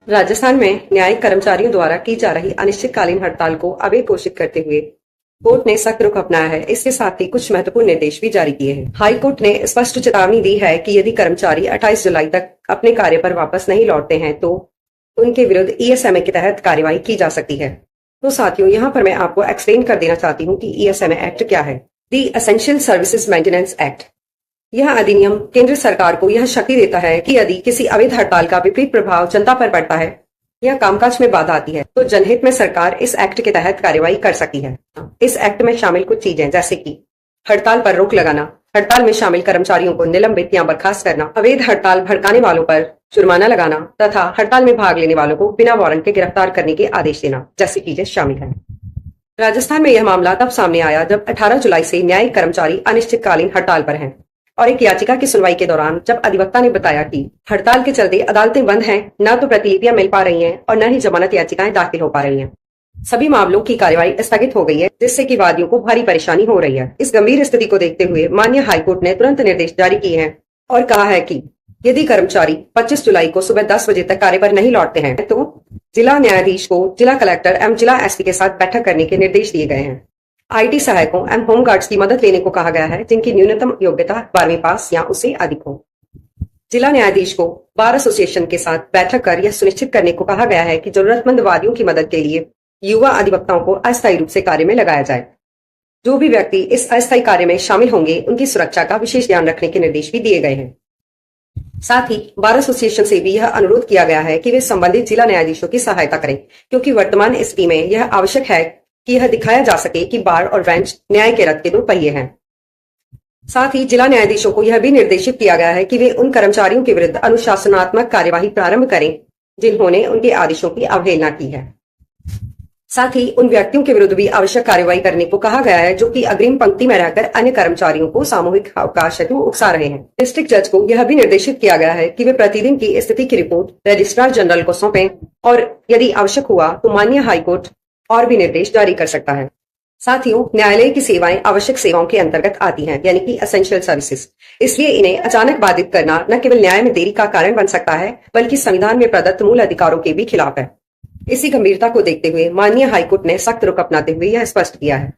राजस्थान में न्यायिक कर्मचारियों द्वारा की जा रही अनिश्चितकालीन हड़ताल को अवैध घोषित करते हुए कोर्ट ने सख्त रुख अपनाया है। इसके साथ ही कुछ महत्वपूर्ण निर्देश भी जारी किए हैं। हाई कोर्ट ने स्पष्ट चेतावनी दी है कि यदि कर्मचारी 28 जुलाई तक अपने कार्य पर वापस नहीं लौटते हैं तो उनके विरुद्ध ईएसएमए के तहत कार्रवाई की जा सकती है। तो साथियों, यहाँ पर मैं आपको एक्सप्लेन कर देना चाहती हूँ कि ईएसएमए एक्ट क्या है। दी एसेंशियल सर्विसेज मेंटेनेंस एक्ट। यह अधिनियम केंद्र सरकार को यह शक्ति देता है कि यदि किसी अवैध हड़ताल का विपरीत प्रभाव जनता पर पड़ता है या कामकाज में बाधा आती है तो जनहित में सरकार इस एक्ट के तहत कार्रवाई कर सकती है। इस एक्ट में शामिल कुछ चीजें जैसे कि हड़ताल पर रोक लगाना, हड़ताल में शामिल कर्मचारियों को निलंबित या बर्खास्त करना, अवैध हड़ताल भड़काने वालों पर जुर्माना लगाना तथा हड़ताल में भाग लेने वालों को बिना वारंट के गिरफ्तार करने के आदेश देना जैसी चीजें शामिल हैं। राजस्थान में यह मामला तब सामने आया जब 18 जुलाई से न्यायिक कर्मचारी अनिश्चितकालीन हड़ताल पर हैं और एक याचिका की सुनवाई के दौरान जब अधिवक्ता ने बताया कि हड़ताल के चलते अदालतें बंद हैं, न तो प्रतिलिपियां मिल पा रही हैं और न ही जमानत याचिकाएं दाखिल हो पा रही हैं। सभी मामलों की कार्यवाही स्थगित हो गई है, जिससे कि वादियों को भारी परेशानी हो रही है। इस गंभीर स्थिति को देखते हुए माननीय हाईकोर्ट ने तुरंत निर्देश जारी किए हैं और कहा है कि यदि कर्मचारी 25 जुलाई को सुबह 10 बजे तक कार्य पर नहीं लौटते हैं तो जिला न्यायाधीश को जिला कलेक्टर एवं जिला एसपी के साथ बैठक करने के निर्देश दिए गए हैं। आईटी सहायकों एवं होमगार्ड्स की मदद लेने को कहा गया है जिनकी न्यूनतम योग्यता 12वीं पास या उससे अधिक हो। जिला न्यायाधीश को बार एसोसिएशन के साथ बैठक कर यह सुनिश्चित करने को कहा गया है कि जरूरतमंद वादियों की मदद के लिए युवा अधिवक्ताओं को अस्थायी रूप से कार्य में लगाया जाए। जो भी व्यक्ति इस अस्थायी कार्य में शामिल होंगे उनकी सुरक्षा का विशेष ध्यान रखने के निर्देश भी दिए गए हैं। साथ ही बार एसोसिएशन से भी यह अनुरोध किया गया है कि वे संबंधित जिला न्यायाधीशों की सहायता करें, क्योंकि वर्तमान स्थिति में यह आवश्यक है कि यह दिखाया जा सके कि बार और बेंच न्याय के रथ के दो पहिए हैं। साथ ही जिला न्यायाधीशों को यह भी निर्देशित किया गया है कि वे उन कर्मचारियों के विरुद्ध अनुशासनात्मक कार्यवाही प्रारंभ करें जिन्होंने उनके आदेशों की अवहेलना की है। साथ ही उन व्यक्तियों के विरुद्ध भी आवश्यक कार्यवाही करने को कहा गया है जो कि अग्रिम पंक्ति में रहकर अन्य कर्मचारियों को सामूहिक अवकाश हेतु उकसा रहे हैं। डिस्ट्रिक्ट जज को यह भी निर्देशित किया गया है कि वे प्रतिदिन की स्थिति की रिपोर्ट रजिस्ट्रार जनरल को सौंपें और यदि आवश्यक हुआ तो माननीय हाईकोर्ट और भी निर्देश जारी कर सकता है। साथियों, न्यायालय की सेवाएं आवश्यक सेवाओं के अंतर्गत आती हैं, यानी कि एसेंशियल सर्विसेज। इसलिए इन्हें अचानक बाधित करना न केवल न्याय में देरी का कारण बन सकता है बल्कि संविधान में प्रदत्त मूल अधिकारों के भी खिलाफ है। इसी गंभीरता को देखते हुए माननीय हाईकोर्ट ने सख्त रुख अपनाते हुए यह स्पष्ट किया है।